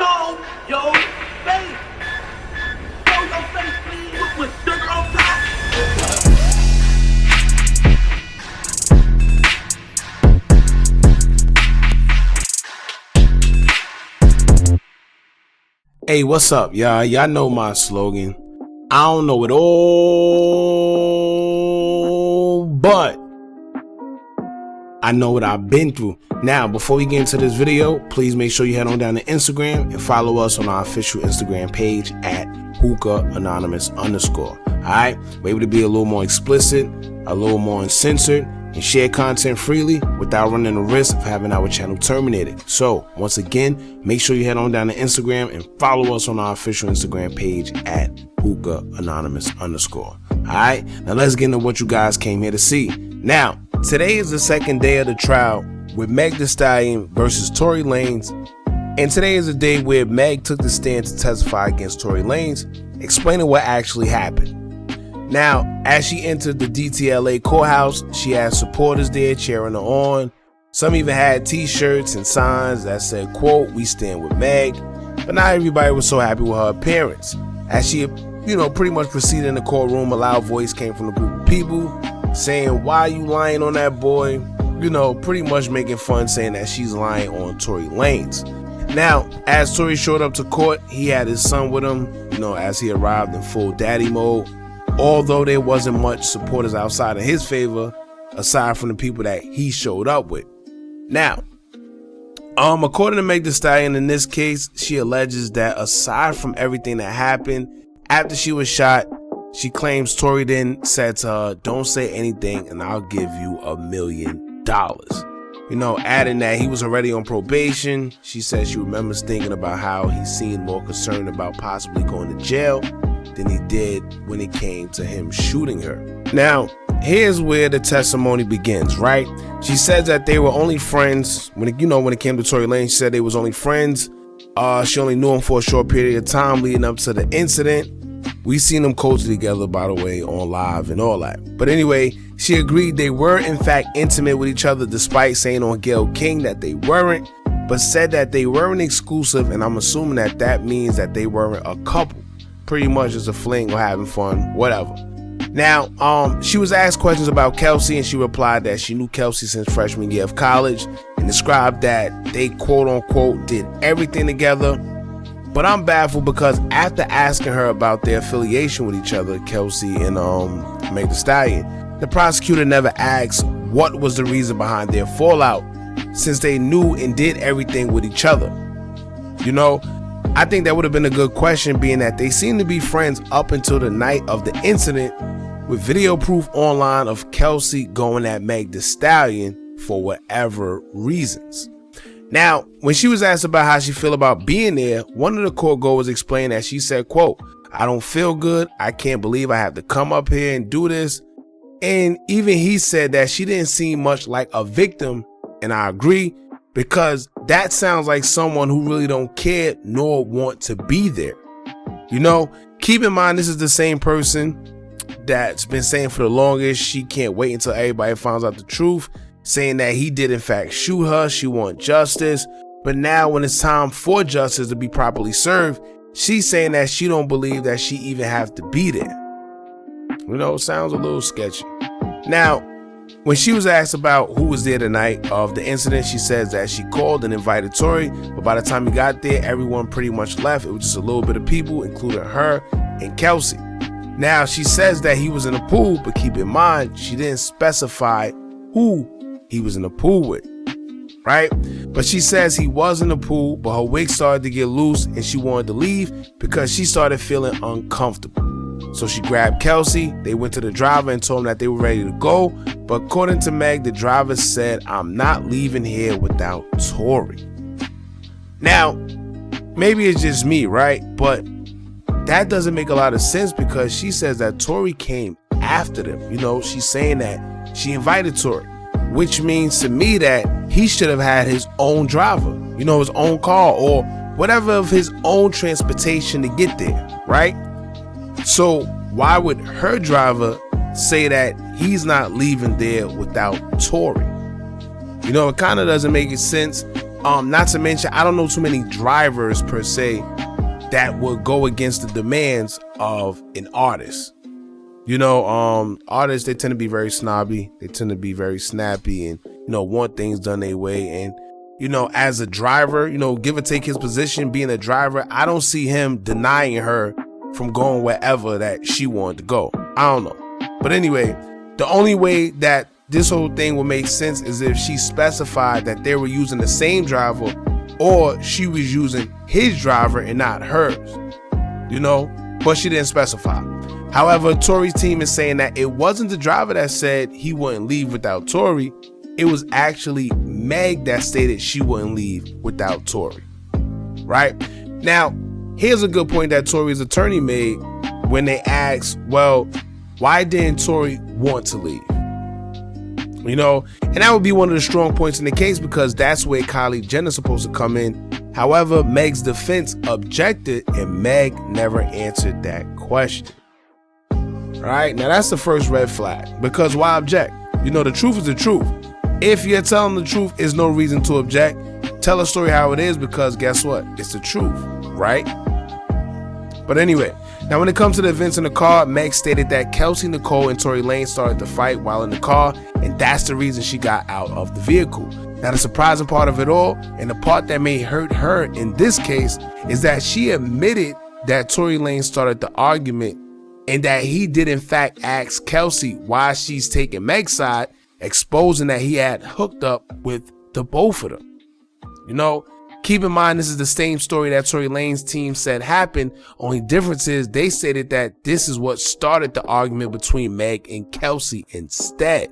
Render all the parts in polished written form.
show your face. Show your face, please, with sugar on top. Hey, what's up, y'all? Y'all know my slogan. I don't know it all, but I know what I've been through. Now, before we get into this video, please make sure you head on down to Instagram and follow us on our official Instagram page at Hookah Anonymous _. Alright? We're able to be a little more explicit, a little more uncensored, and share content freely without running the risk of having our channel terminated. So, once again, make sure you head on down to Instagram and follow us on our official Instagram page at Hookah Anonymous _. Alright? Now let's get into what you guys came here to see. Now, today is the second day of the trial with Meg Thee Stallion versus Tory Lanez, and today is the day where Meg took the stand to testify against Tory Lanez, explaining what actually happened. Now, as she entered the DTLA courthouse, she had supporters there cheering her on. Some even had t-shirts and signs that said, quote, "We stand with Meg." But not everybody was so happy with her appearance. As she, pretty much proceeded in the courtroom, a loud voice came from the group of people saying, "Why are you lying on that boy?" Pretty much making fun, saying that she's lying on Tory Lanez. Now, as Tory showed up to court, he had his son with him, as he arrived in full daddy mode. Although there wasn't much supporters outside in his favor, aside from the people that he showed up with. Now, according to Meg Thee Stallion, in this case, she alleges that aside from everything that happened after she was shot, she claims Tory then said to her, "Don't say anything and I'll give you $1 million. Adding that he was already on probation. She says she remembers thinking about how he seemed more concerned about possibly going to jail than he did when it came to him shooting her. Now, here's where the testimony begins, right? She says that they were only friends when it came to Tory Lanez. She said they was only friends. She only knew him for a short period of time leading up to the incident. We seen them cozy together, by the way, on live and all that. But anyway, she agreed they were in fact intimate with each other, despite saying on Gayle King that they weren't, but said that they weren't exclusive, and I'm assuming that that means that they weren't a couple. Pretty much just a fling or having fun, whatever. Now, she was asked questions about Kelsey, and she replied that she knew Kelsey since freshman year of college and described that they quote unquote did everything together. But I'm baffled because after asking her about their affiliation with each other, Kelsey and Meg Thee Stallion, the prosecutor never asked what was the reason behind their fallout, since they knew and did everything with each other. I think that would have been a good question, being that they seem to be friends up until the night of the incident, with video proof online of Kelsey going at Meg Thee Stallion for whatever reasons. Now, when she was asked about how she feel about being there, one of the court goers explained that she said, quote, "I don't feel good. I can't believe I have to come up here and do this." And even he said that she didn't seem much like a victim, and I agree, because that sounds like someone who really don't care nor want to be there. Keep in mind, this is the same person that's been saying for the longest she can't wait until everybody finds out the truth, saying that he did in fact shoot her, she wants justice. But now when it's time for justice to be properly served, she's saying that she don't believe that she even have to be there. Sounds a little sketchy. Now, when she was asked about who was there the night of the incident, she says that she called and invited Tory, but by the time he got there, everyone pretty much left. It was just a little bit of people, including her and Kelsey. Now, she says that he was in the pool, but keep in mind, she didn't specify who he was in the pool with, right? But she says he was in the pool, but her wig started to get loose and she wanted to leave because she started feeling uncomfortable. So she grabbed Kelsey, they went to the driver and told him that they were ready to go. But according to Meg, the driver said, "I'm not leaving here without Tory." Now, maybe it's just me, right? But that doesn't make a lot of sense, because she says that Tory came after them. She's saying that she invited Tory, which means to me that he should have had his own driver, his own car or whatever of his own transportation to get there, right? So why would her driver say that he's not leaving there without Tory? It kind of doesn't make sense. Not to mention, I don't know too many drivers per se that would go against the demands of an artist. Artists, they tend to be very snobby. They tend to be very snappy and, want things done their way. And, as a driver, give or take his position, being a driver, I don't see him denying her from going wherever that she wanted to go. I don't know. But anyway, the only way that this whole thing would make sense is if she specified that they were using the same driver, or she was using his driver and not hers, but she didn't specify. However, Tory's team is saying that it wasn't the driver that said he wouldn't leave without Tory. It was actually Meg that stated she wouldn't leave without Tory. Right? Now, here's a good point that Tory's attorney made when they asked, well, why didn't Tory want to leave? And that would be one of the strong points in the case, because that's where Kylie Jenner's supposed to come in. However, Meg's defense objected, and Meg never answered that question. All right, now that's the first red flag, because why object? The truth is the truth. If you're telling the truth, there's no reason to object. Tell a story how it is, because guess what? It's the truth, right? But anyway, now when it comes to the events in the car, Meg stated that Kelsey, Nicole, and Tory Lanez started to fight while in the car, and that's the reason she got out of the vehicle. Now, the surprising part of it all, and the part that may hurt her in this case, is that she admitted that Tory Lanez started the argument, and that he did in fact ask Kelsey why she's taking Meg's side, exposing that he had hooked up with the both of them. Keep in mind, this is the same story that Tory Lanez's team said happened. Only difference is they stated that this is what started the argument between Meg and Kelsey instead.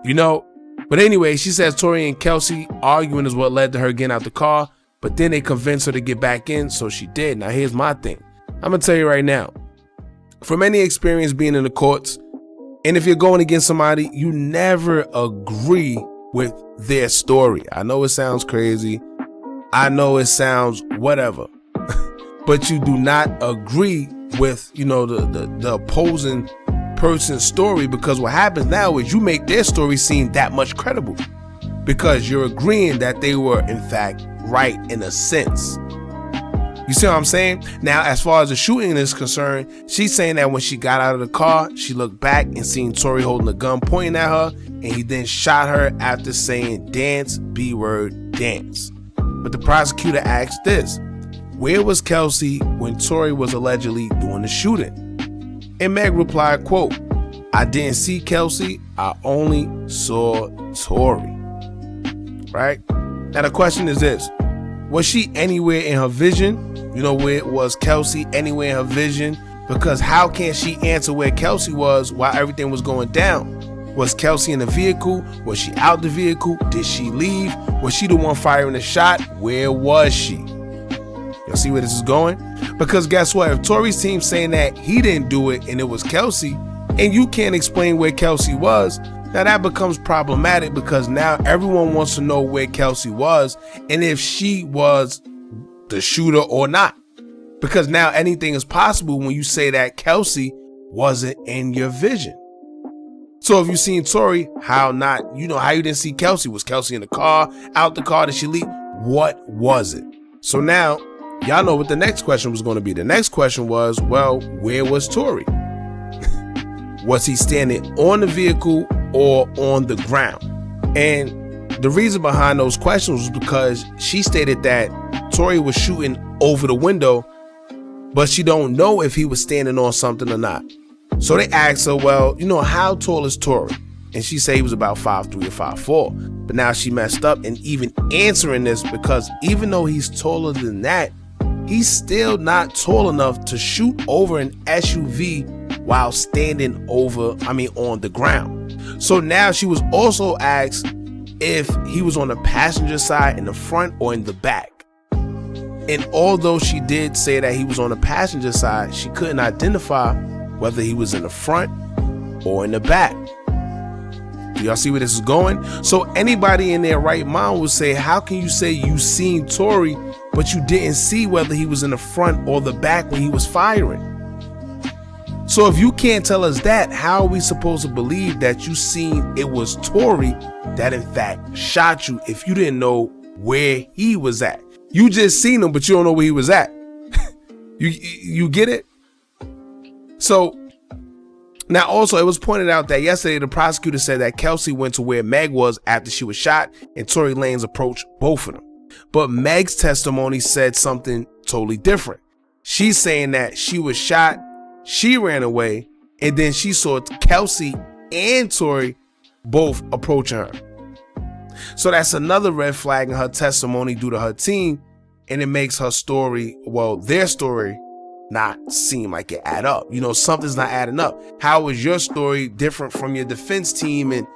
But anyway, she says Tory and Kelsey arguing is what led to her getting out the car, but then they convinced her to get back in, so she did. Now, here's my thing. I'm going to tell you right now, from any experience being in the courts, and if you're going against somebody, you never agree with their story. I know it sounds crazy. I know it sounds whatever, but you do not agree with, the opposing person's story, because what happens now is you make their story seem that much credible, because you're agreeing that they were in fact right in a sense. You see what I'm saying? Now, as far as the shooting is concerned, she's saying that when she got out of the car, she looked back and seen Tory holding a gun pointing at her, and he then shot her after saying dance, B-word, dance. But the prosecutor asked this: where was Kelsey when Tory was allegedly doing the shooting? And Meg replied, quote, I didn't see Kelsey, I only saw Tory. Right? Now the question is this: was she anywhere in her vision? Where was Kelsey anywhere in her vision? Because how can she answer where Kelsey was while everything was going down? Was Kelsey in the vehicle? Was she out the vehicle? Did she leave? Was she the one firing the shot? Where was she? Y'all see where this is going? Because guess what? If Tory's team saying that he didn't do it and it was Kelsey, and you can't explain where Kelsey was, now that becomes problematic, because now everyone wants to know where Kelsey was and if she was the shooter or not. Because now anything is possible when you say that Kelsey wasn't in your vision. So if you seen Tory, how not? How you didn't see Kelsey? Was Kelsey in the car, out the car? Did she leave? What was it? So now y'all know what the next question was going to be. The next question was, well, where was Tory? Was he standing on the vehicle or on the ground? And the reason behind those questions was because she stated that Tory was shooting over the window, but she don't know if he was standing on something or not. So they asked her, well, how tall is Tory? And she said he was about 5'3" or 5'4". But now she messed up in even answering this, because even though he's taller than that, he's still not tall enough to shoot over an SUV while standing on the ground. So now she was also asked if he was on the passenger side, in the front, or in the back. And although she did say that he was on the passenger side, she couldn't identify whether he was in the front or in the back. Do y'all see where this is going? So anybody in their right mind would say, how can you say you seen Tory, but you didn't see whether he was in the front or the back when he was firing? So if you can't tell us that, how are we supposed to believe that you seen it was Tory that in fact shot you if you didn't know where he was at. You just seen him, but you don't know where he was at. You get it? So now also it was pointed out that yesterday the prosecutor said that Kelsey went to where Meg was after she was shot, and Tory Lanez approached both of them. But Meg's testimony said something totally different. She's saying that she was shot, she ran away, and then she saw Kelsey and Tory both approaching her. So that's another red flag in her testimony due to her team, and it makes her story, well, their story, not seem like it add up. You know, something's not adding up. How is your story different from your defense team? And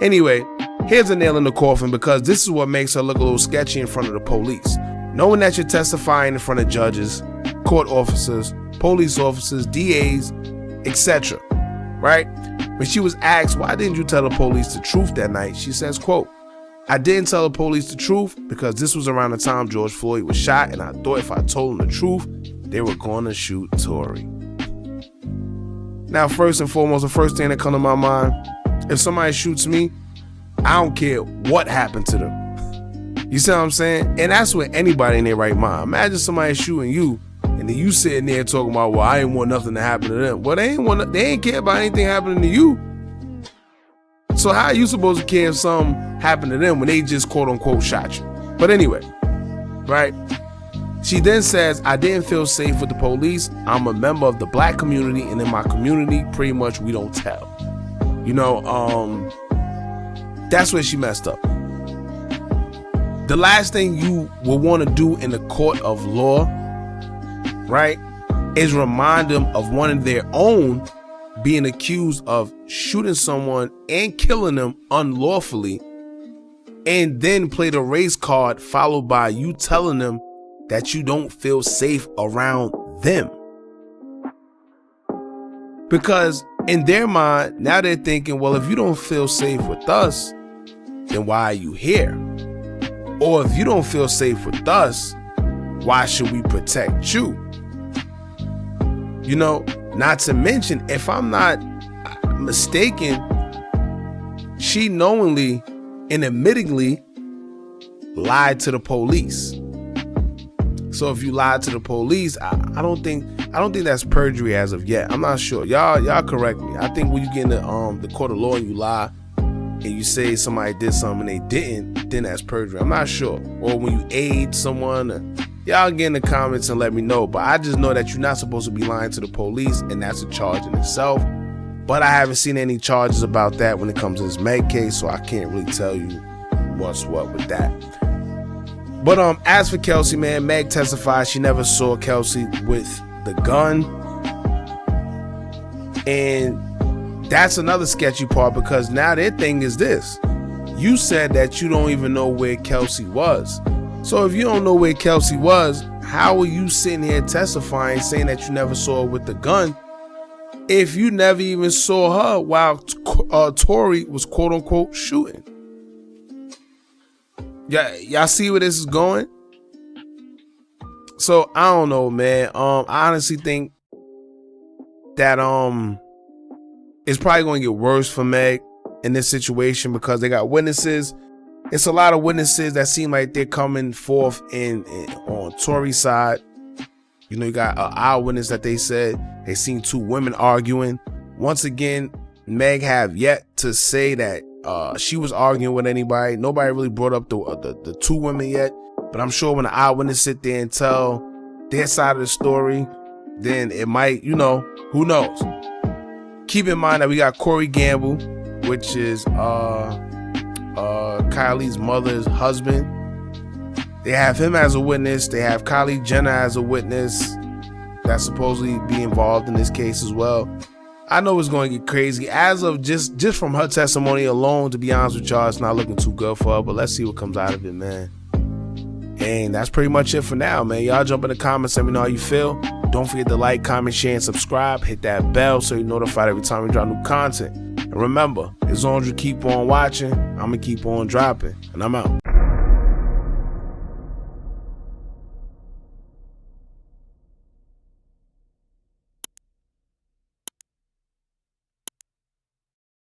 anyway, here's a nail in the coffin, because this is what makes her look a little sketchy in front of the police. Knowing that you're testifying in front of judges, court officers, police officers, DAs, etc. Right? When she was asked, why didn't you tell the police the truth that night? She says, quote, I didn't tell the police the truth because this was around the time George Floyd was shot, and I thought if I told them the truth, they were going to shoot Tory. Now, first and foremost, the first thing that comes to my mind, if somebody shoots me, I don't care what happened to them. You see what I'm saying? And that's with anybody in their right mind. Imagine somebody shooting you, and then you sitting there talking about, well, I ain't want nothing to happen to them. Well, they ain't care about anything happening to you. So how are you supposed to care if something happened to them when they just quote unquote shot you? But anyway, right? She then says, I didn't feel safe with the police. I'm a member of the black community, and in my community, pretty much we don't tell. You know, that's where she messed up. The last thing you will want to do in the court of law, right, is remind them of one of their own being accused of shooting someone and killing them unlawfully, and then play the race card followed by you telling them that you don't feel safe around them. Because in their mind, now they're thinking, well, if you don't feel safe with us, then why are you here? Or if you don't feel safe with us, why should we protect you? You know, not to mention, if I'm not mistaken, she knowingly and admittingly lied to the police. So if you lied to the police, I don't think that's perjury as of yet. I'm not sure. Y'all correct me. I think when you get in the court of law and you lie and you say somebody did something and they didn't, then that's perjury. I'm not sure. Or when you aid someone. Y'all get in the comments and let me know. But I just know that you're not supposed to be lying to the police, and that's a charge in itself. But I haven't seen any charges about that when it comes to this Meg case, so I can't really tell you what's what with that. But as for Kelsey, man, Meg testified she never saw Kelsey with the gun. And that's another sketchy part, because now their thing is this. You said that you don't even know where Kelsey was. So if you don't know where Kelsey was, how are you sitting here testifying, saying that you never saw her with the gun, if you never even saw her while Tory was quote unquote shooting? Yeah, y'all see where this is going? So I don't know, man. I honestly think that it's probably going to get worse for Meg in this situation, because they got witnesses. It's a lot of witnesses that seem like they're coming forth on Tory's side. You know, you got an eyewitness that they said they seen two women arguing. Once again, Meg have yet to say that she was arguing with anybody. Nobody really brought up the two women yet. But I'm sure when the eyewitness sit there and tell their side of the story, then it might, you know, who knows? Keep in mind that we got Corey Gamble, which is Kylie's mother's husband. They have him as a witness. They have Kylie Jenner as a witness that's supposedly be involved in this case as well. I know it's going to get crazy. As of just from her testimony alone, to be honest with y'all, it's not looking too good for her, but let's see what comes out of it, man. And that's pretty much it for now, man. Y'all jump in the comments, let me know how you feel. Don't forget to like, comment, share, and subscribe. Hit that bell so you're notified every time we drop new content. And remember, as long as you keep on watching, I'm going to keep on dropping. And I'm out.